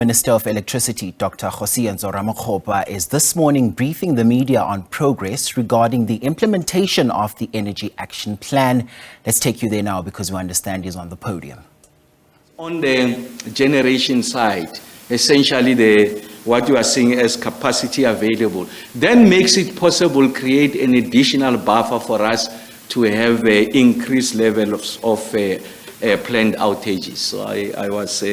Minister of Electricity, Dr. Kgosientsho Ramokgopa, is this morning briefing the media on progress regarding the implementation of the Energy Action Plan. Let's take you there now because we understand he's on the podium. On the generation side, essentially what you are seeing as capacity available, then makes it possible to create an additional buffer for us to have increased levels of planned outages. So I was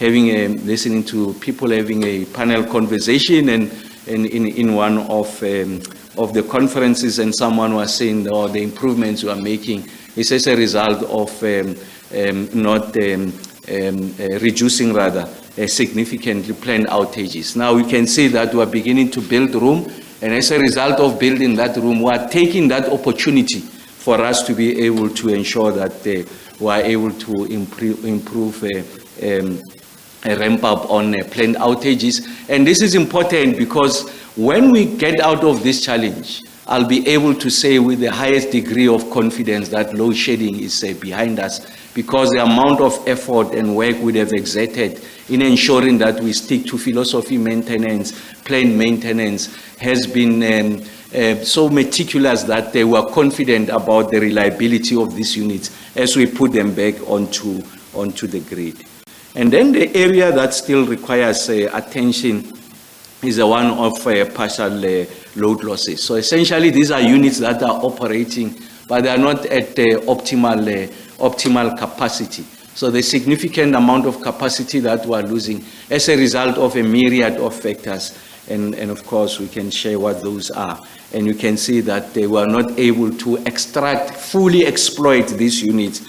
listening to people having a panel conversation, and in one of the conferences, and someone was saying, oh, the improvements we are making is as a result of not reducing significantly planned outages. Now we can see that we are beginning to build room, and as a result of building that room, we are taking that opportunity for us to be able to ensure that we are able to improve a ramp up on planned outages. And this is important because when we get out of this challenge, I'll be able to say with the highest degree of confidence that load shedding is behind us, because the amount of effort and work we have exerted in ensuring that we stick to philosophy maintenance, planned maintenance, has been so meticulous that they were confident about the reliability of these units as we put them back onto the grid. And then the area that still requires attention is the one of partial load losses. So essentially, these are units that are operating, but they are not at optimal capacity. So the significant amount of capacity that we are losing as a result of a myriad of factors. And of course, we can share what those are. And you can see that they were not able to fully exploit these units.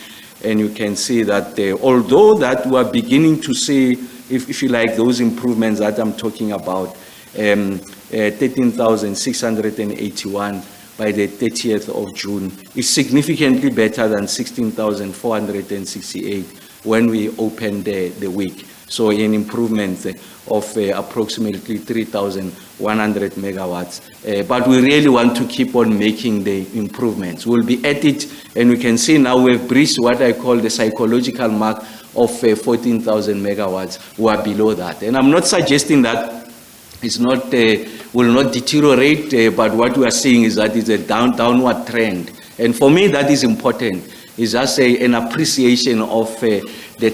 And you can see that although that we are beginning to see, if you like, those improvements that I'm talking about, 13,681 by the 30th of June is significantly better than 16,468 when we opened the week. So an improvement of approximately 3,100 megawatts. But we really want to keep on making the improvements. We'll be at it, and we can see now we've breached what I call the psychological mark of 14,000 megawatts. We are below that. And I'm not suggesting that it's not, will not deteriorate, but what we are seeing is that it's a downward trend. And for me, that is important. It's just an appreciation of the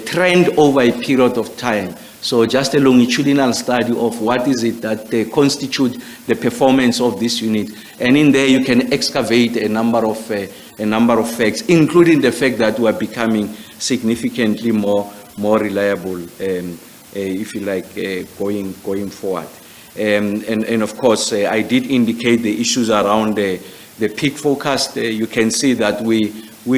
trend over a period of time. So just a longitudinal study of what is it that constitute the performance of this unit. And in there you can excavate a number of facts, including the fact that we are becoming significantly more reliable, if you like, going forward. And of course, I did indicate the issues around the peak forecast. You can see that we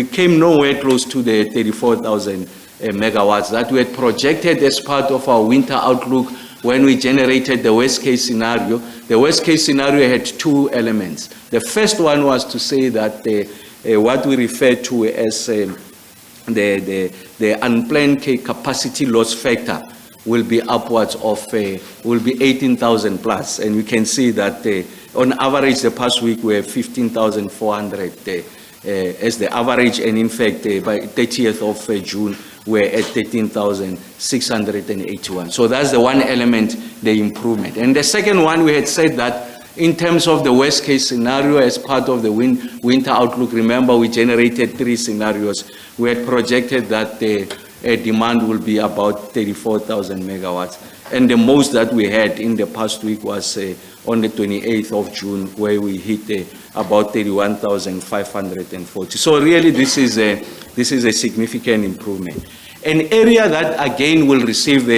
came nowhere close to the 34,000 megawatts that we had projected as part of our winter outlook when we generated the worst case scenario. The worst case scenario had two elements. The first one was to say that what we refer to as the unplanned capacity loss factor will be upwards of, will be 18,000 plus. And we can see that on average the past week we have 15,400 as the average, and in fact by 30th of June we're at 13,681. So that's the one element, the improvement. And the second one, we had said that in terms of the worst case scenario as part of the winter outlook, remember we generated 3 scenarios. We had projected that the demand will be about 34,000 megawatts. And the most that we had in the past week was on the 28th of June, where we hit about 31,540. So really this is a significant improvement. An area that again will receive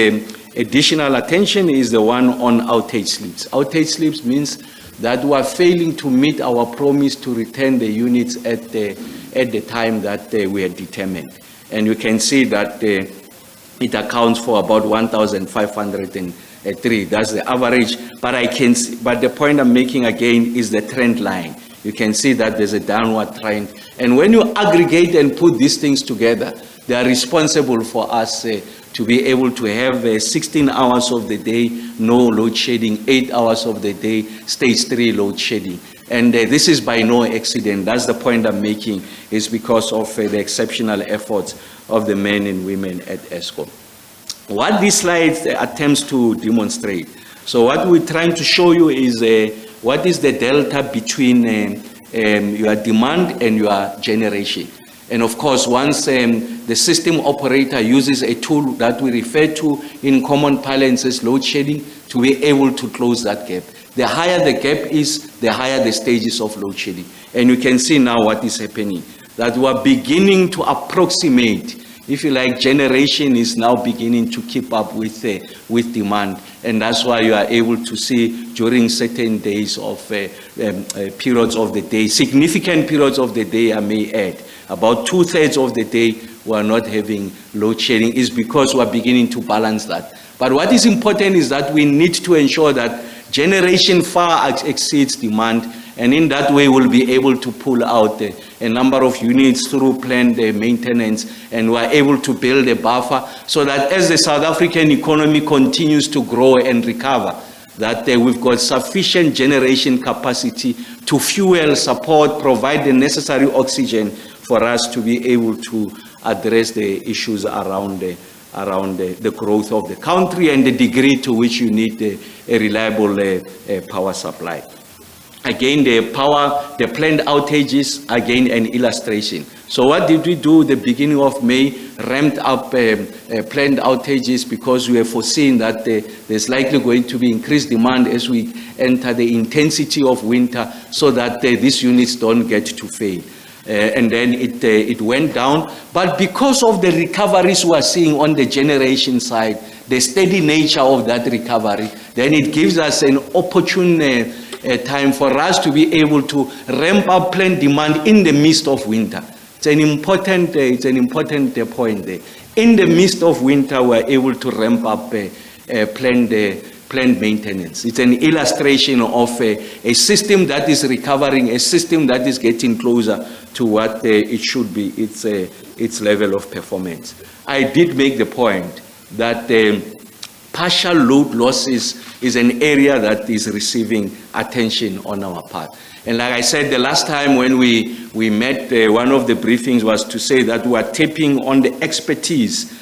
additional attention is the one on outage slips. Outage slips means that we are failing to meet our promise to return the units at the time that we had determined. And you can see that it accounts for about 1,503. That's the average. But the point I'm making again is the trend line. You can see that there's a downward trend. And when you aggregate and put these things together, they are responsible for us to be able to have 16 hours of the day, no load shedding, 8 hours of the day, stage 3 load shedding. And this is by no accident. That's the point I'm making, is because of the exceptional efforts of the men and women at Eskom. what this slide attempts to demonstrate. So what we're trying to show you is what is the delta between your demand and your generation. And of course, once the system operator uses a tool that we refer to in common parlance as load shedding to be able to close that gap. The higher the gap is, the higher the stages of load shedding. And you can see now what is happening, that we are beginning to approximate, if you like, generation is now beginning to keep up with demand. And that's why you are able to see during certain days of periods of the day, significant periods of the day, I may add, about 2/3 of the day we are not having load shedding, is because we are beginning to balance that. But what is important is that we need to ensure that generation far exceeds demand, and in that way we'll be able to pull out a number of units through planned maintenance, and we're able to build a buffer so that as the South African economy continues to grow and recover, that we've got sufficient generation capacity to fuel, support, provide the necessary oxygen for us to be able to address the issues around the growth of the country and the degree to which you need a reliable power supply. Again, the planned outages, again, an illustration. So what did we do? The beginning of May, ramped up planned outages because we have foreseen that there's likely going to be increased demand as we enter the intensity of winter, so that these units don't get to fail. And then it went down. But because of the recoveries we are seeing on the generation side, the steady nature of that recovery, then it gives us an opportune time for us to be able to ramp up planned demand in the midst of winter. It's an important point there. In the midst of winter, we're able to ramp up planned maintenance. It's an illustration of a system that is recovering, a system that is getting closer to what it should be, its level of performance. I did make the point that partial load losses is an area that is receiving attention on our part. And like I said, the last time when we met, one of the briefings was to say that we are tapping on the expertise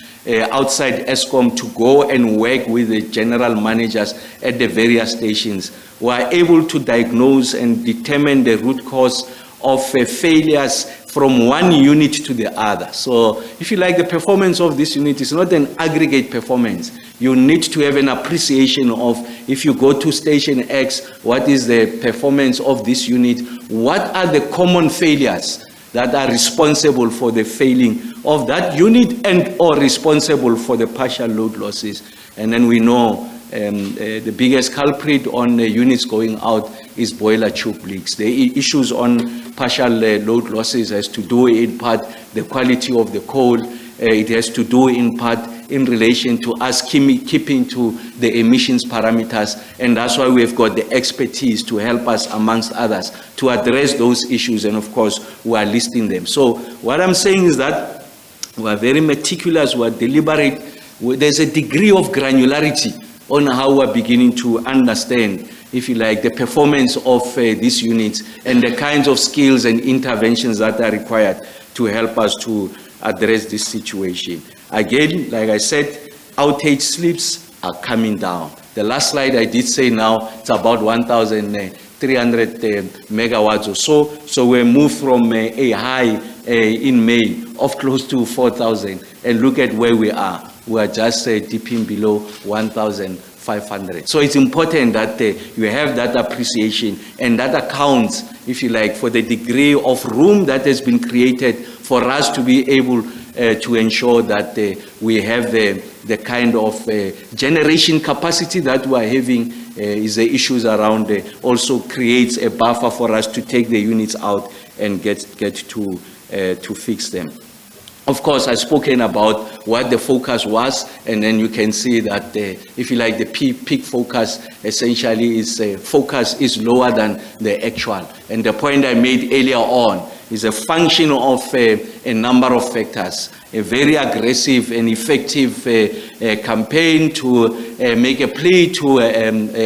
outside ESCOM to go and work with the general managers at the various stations. We are able to diagnose and determine the root cause of failures from one unit to the other. So if you like, the performance of this unit is not an aggregate performance. You need to have an appreciation of, if you go to station X, what is the performance of this unit? What are the common failures that are responsible for the failing of that unit and or responsible for the partial load losses? And then we know the biggest culprit on units going out is boiler tube leaks. The issues on partial load losses has to do in part the quality of the coal. It has to do in part in relation to us keeping to the emissions parameters, and that's why we've got the expertise to help us, amongst others, to address those issues, and of course we are listing them. So what I'm saying is that we are very meticulous, we are deliberate. There's a degree of granularity on how we're beginning to understand, if you like, the performance of these units and the kinds of skills and interventions that are required to help us to address this situation. Again, like I said, outage slips are coming down. The last slide I did say now, it's about 1,300 megawatts or so. So we moved from a high in May of close to 4,000. And look at where we are. We are just dipping below 1,500. So it's important that you have that appreciation, and that accounts, if you like, for the degree of room that has been created for us to be able to ensure that we have the kind of generation capacity that we are having. Is the issues around also creates a buffer for us to take the units out and get to fix them. Of course, I've spoken about what the focus was, and then you can see that, if you like, the peak focus essentially is focus is lower than the actual. And the point I made earlier on is a function of a number of factors. A very aggressive and effective campaign to make a plea to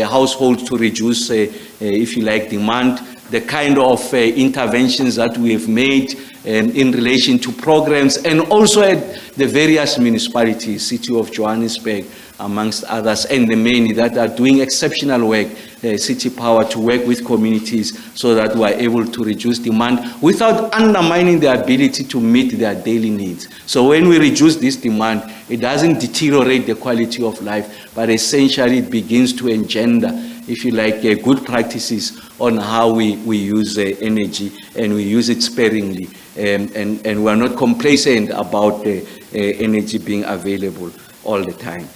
households to reduce, if you like, demand. the kind of interventions that we have made in relation to programs, and also at the various municipalities, City of Johannesburg, amongst others, and the many that are doing exceptional work, City Power, to work with communities so that we are able to reduce demand without undermining their ability to meet their daily needs. So when we reduce this demand, it doesn't deteriorate the quality of life, but essentially it begins to engender, if you like, good practices on how we use energy, and we use it sparingly, and we are not complacent about energy being available all the time.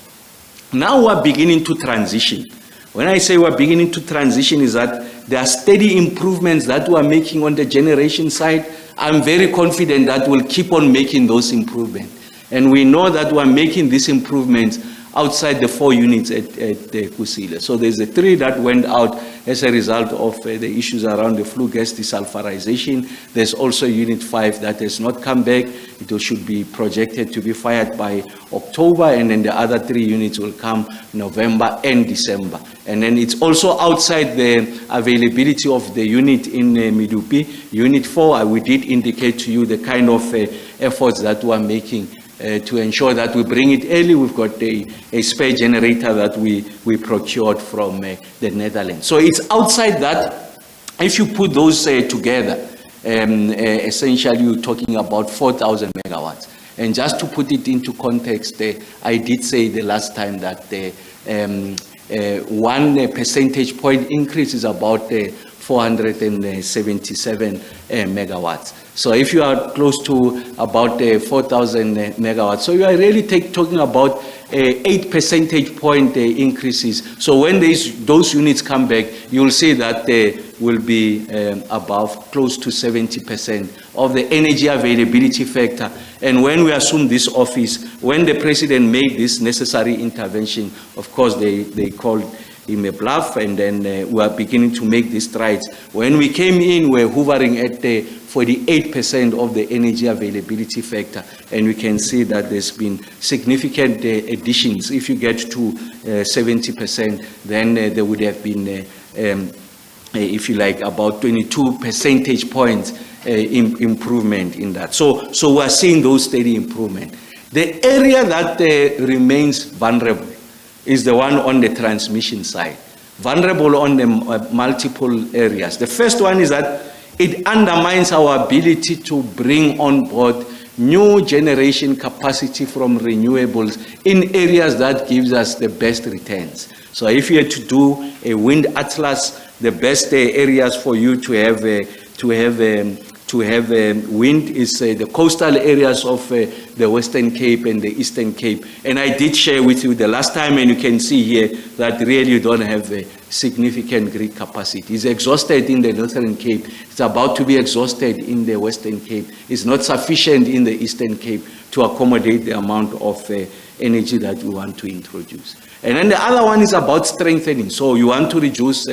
Now we're beginning to transition. When I say we're beginning to transition, is that there are steady improvements that we're making on the generation side. I'm very confident that we'll keep on making those improvements. And we know that we're making these improvements outside the 4 units at Kusile. So there's the 3 that went out as a result of the issues around the flue gas desulfurization. There's also Unit 5 that has not come back. It should be projected to be fired by October, and then the other 3 units will come November and December. And then it's also outside the availability of the unit in Medupi. Unit 4, we did indicate to you the kind of efforts that we're making to ensure that we bring it early. We've got a spare generator that we procured from the Netherlands. So it's outside that. If you put those together, essentially you're talking about 4,000 megawatts. And just to put it into context, I did say the last time that 1 percentage point increase is about 477 megawatts. So if you are close to about 4,000 megawatts, so you are really talking about 8 percentage point increases. So when those units come back, you will see that they will be above close to 70% of the energy availability factor. And when we assume this office, when the president made this necessary intervention, of course they called him a bluff, and then we are beginning to make these strides. When we came in, we're hovering at 48% of the energy availability factor, and we can see that there's been significant additions. If you get to 70%, then there would have been, if you like, about 22 percentage points improvement in that. So we're seeing those steady improvement. The area that remains vulnerable is the one on the transmission side. Vulnerable on the multiple areas. The first one is that it undermines our ability to bring on board new generation capacity from renewables in areas that gives us the best returns. So if you had to do a wind atlas, the best areas for you to have wind is the coastal areas of the Western Cape and the Eastern Cape. And I did share with you the last time, and you can see here that really you don't have a significant grid capacity. It's exhausted in the Northern Cape. It's about to be exhausted in the Western Cape. It's not sufficient in the Eastern Cape to accommodate the amount of energy that we want to introduce. And then the other one is about strengthening. So you want to reduce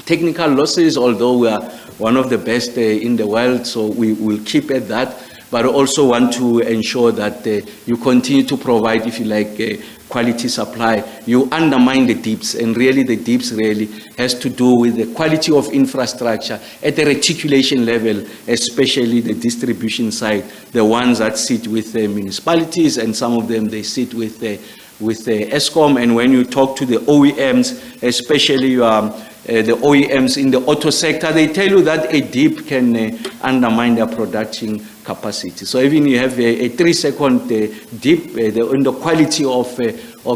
technical losses, although we are one of the best in the world, so we will keep at that, but also want to ensure that you continue to provide, if you like, quality supply. You undermine the dips, and really the dips really has to do with the quality of infrastructure at the reticulation level, especially the distribution side, the ones that sit with the municipalities, and some of them they sit with the ESCOM. And when you talk to the OEMs, especially the OEMs in the auto sector, they tell you that a dip can undermine their production capacity. So even you have a 3-second dip in the quality of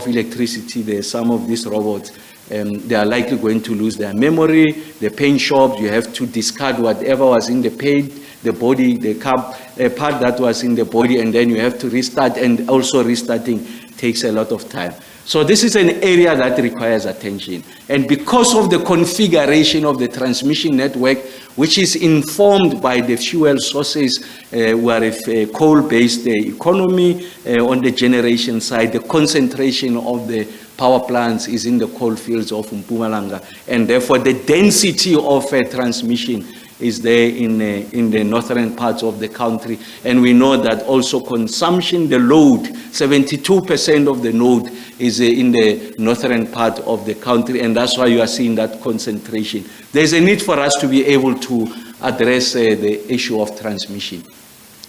electricity, there's some of these robots, they are likely going to lose their memory. The paint shop, you have to discard whatever was in the paint, the body, the part that was in the body, and then you have to restart, and also restarting takes a lot of time. So this is an area that requires attention. And because of the configuration of the transmission network, which is informed by the fuel sources, we're a coal-based economy on the generation side, the concentration of the power plants is in the coal fields of Mpumalanga, and therefore the density of transmission is there in the northern parts of the country. And we know that also consumption, the load, 72% of the load is in the northern part of the country, and that's why you are seeing that concentration. There's a need for us to be able to address the issue of transmission.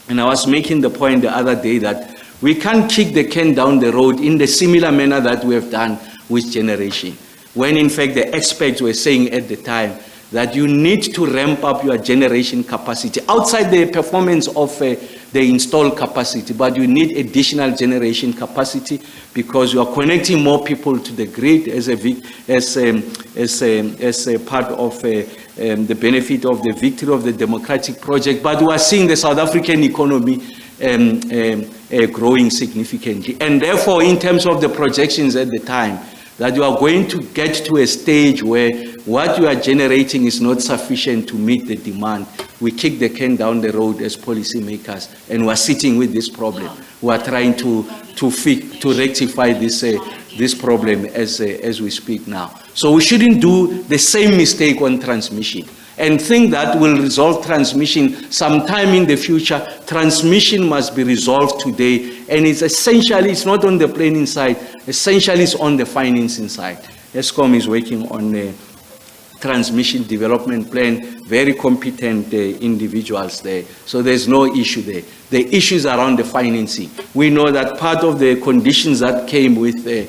And I was making the point the other day that we can't kick the can down the road in the similar manner that we have done with generation. When in fact the experts were saying at the time that you need to ramp up your generation capacity outside the performance of the installed capacity, but you need additional generation capacity because you are connecting more people to the grid as a part of the benefit of the victory of the democratic project. But we are seeing the South African economy growing significantly. And therefore, in terms of the projections at the time, that you are going to get to a stage where what you are generating is not sufficient to meet the demand. We kick the can down the road as policymakers, and we are sitting with this problem. We are trying to rectify this problem as we speak now. So we shouldn't do the same mistake on transmission and think that will resolve transmission sometime in the future. Transmission must be resolved today, and it's not on the planning side, essentially it's on the financing side. Eskom is working on a transmission development plan, very competent individuals there, so there's no issue there. The issues around the financing. We know that part of the conditions that came with the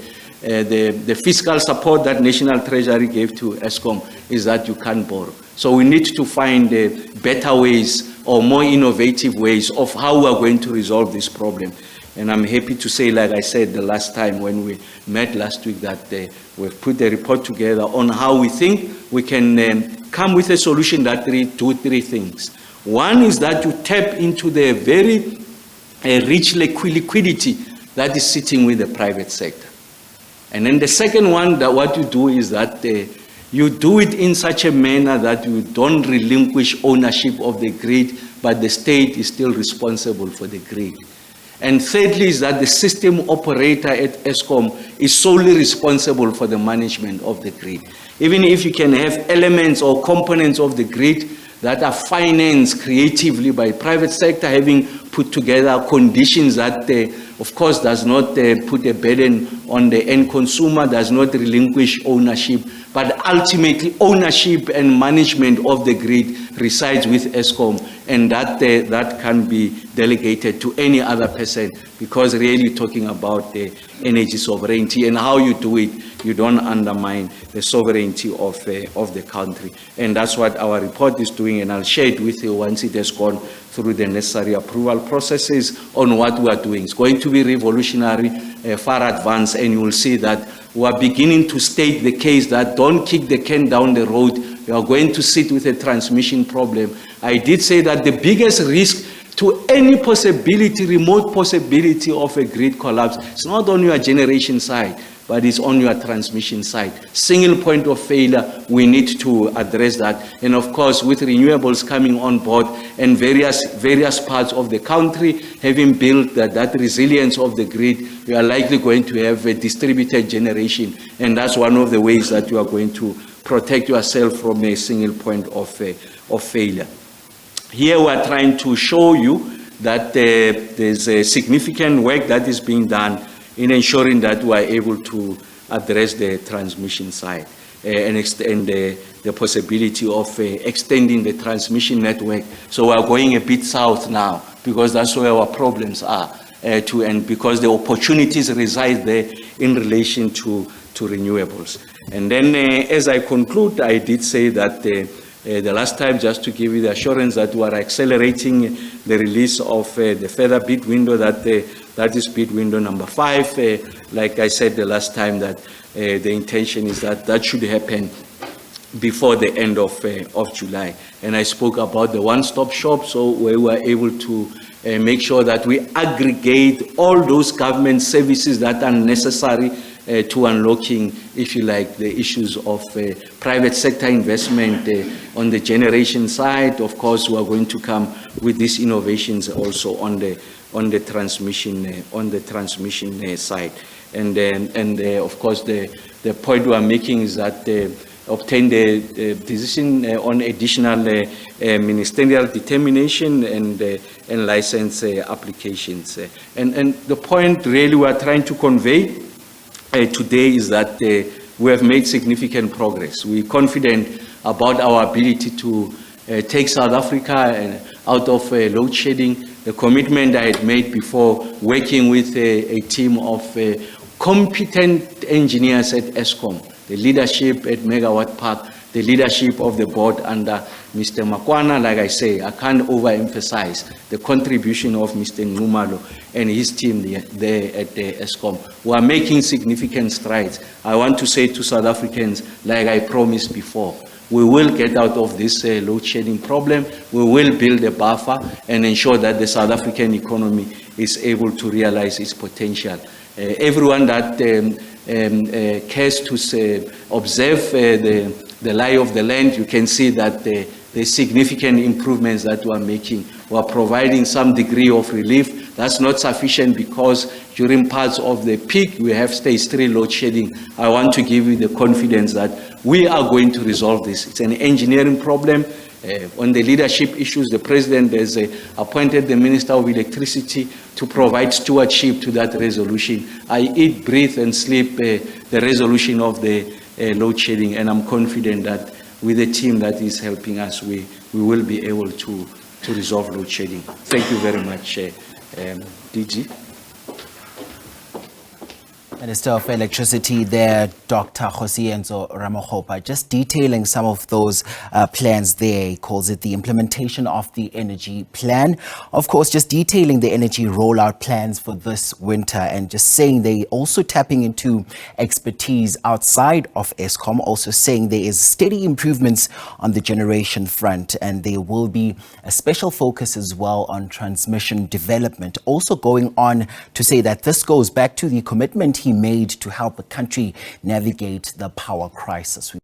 fiscal support that National Treasury gave to Eskom is that you can't borrow. So we need to find better ways or more innovative ways of how we are going to resolve this problem. And I'm happy to say, like I said the last time when we met last week, that we've put a report together on how we think we can come with a solution that do three things. One is that you tap into the very rich liquidity that is sitting with the private sector. And then the second one, that what you do is that you do it in such a manner that you don't relinquish ownership of the grid, but the state is still responsible for the grid. And thirdly is that the system operator at Eskom is solely responsible for the management of the grid. Even if you can have elements or components of the grid that are financed creatively by private sector, having put together conditions that, of course, does not put a burden on the end consumer, does not relinquish ownership, but ultimately ownership and management of the grid resides with Eskom, and that can be delegated to any other person, because really talking about the energy sovereignty and how you do it, you don't undermine the sovereignty of the country. And that's what our report is doing, and I'll share it with you once it has gone through the necessary approval processes on what we are doing. It's going to be revolutionary, far advanced, and you will see that we are beginning to state the case that don't kick the can down the road. We are going to sit with a transmission problem. I did say that the biggest risk to any possibility, remote possibility of a grid collapse, it's not on your generation side, but it's on your transmission side. Single point of failure, we need to address that. And of course, with renewables coming on board and various parts of the country having built that resilience of the grid, we are likely going to have a distributed generation. And that's one of the ways that you are going to protect yourself from a single point of failure. Here we are trying to show you that there's a significant work that is being done in ensuring that we are able to address the transmission side and extend the possibility of extending the transmission network. So we are going a bit south now, because that's where our problems are, and because the opportunities reside there in relation to renewables. And then as I conclude, I did say that the last time, just to give you the assurance that we are accelerating the release of the further bid window, that is bid window number 5. Like I said the last time, that the intention is that should happen before the end of July. And I spoke about the one-stop shop, so where we are able to make sure that we aggregate all those government services that are necessary to unlocking, if you like, the issues of private sector investment on the generation side. Of course, we are going to come with these innovations also on the transmission side. And of course, the point we are making is that obtained a decision on additional ministerial determination and license applications. And the point really we are trying to convey today is that we have made significant progress. We're confident about our ability to take South Africa out of load shedding. The commitment I had made before, working with a team of competent engineers at Eskom, the leadership at Megawatt Park, the leadership of the board under Mr. Makwana. Like I say, I can't overemphasize the contribution of Mr. Ngumalo and his team there at Eskom, who are making significant strides. I want to say to South Africans, like I promised before, we will get out of this load shedding problem. We will build a buffer and ensure that the South African economy is able to realize its potential. Everyone that cares to observe the lie of the land, you can see that the significant improvements that we are making. We are providing some degree of relief. That's not sufficient because during parts of the peak, we have stage 3 load shedding. I want to give you the confidence that we are going to resolve this. It's an engineering problem. On the leadership issues, the president has appointed the Minister of Electricity to provide stewardship to that resolution. I eat, breathe, and sleep the resolution of the load shedding, and I'm confident that with the team that is helping us, we will be able to resolve load shedding. Thank you very much, DG. Minister of Electricity there, Dr. Kgosientsho Ramokgopa, just detailing some of those plans there. He calls it the implementation of the energy plan. Of course, just detailing the energy rollout plans for this winter and just saying they also tapping into expertise outside of Eskom, also saying there is steady improvements on the generation front and there will be a special focus as well on transmission development. Also going on to say that this goes back to the commitment he made to help the country navigate the power crisis.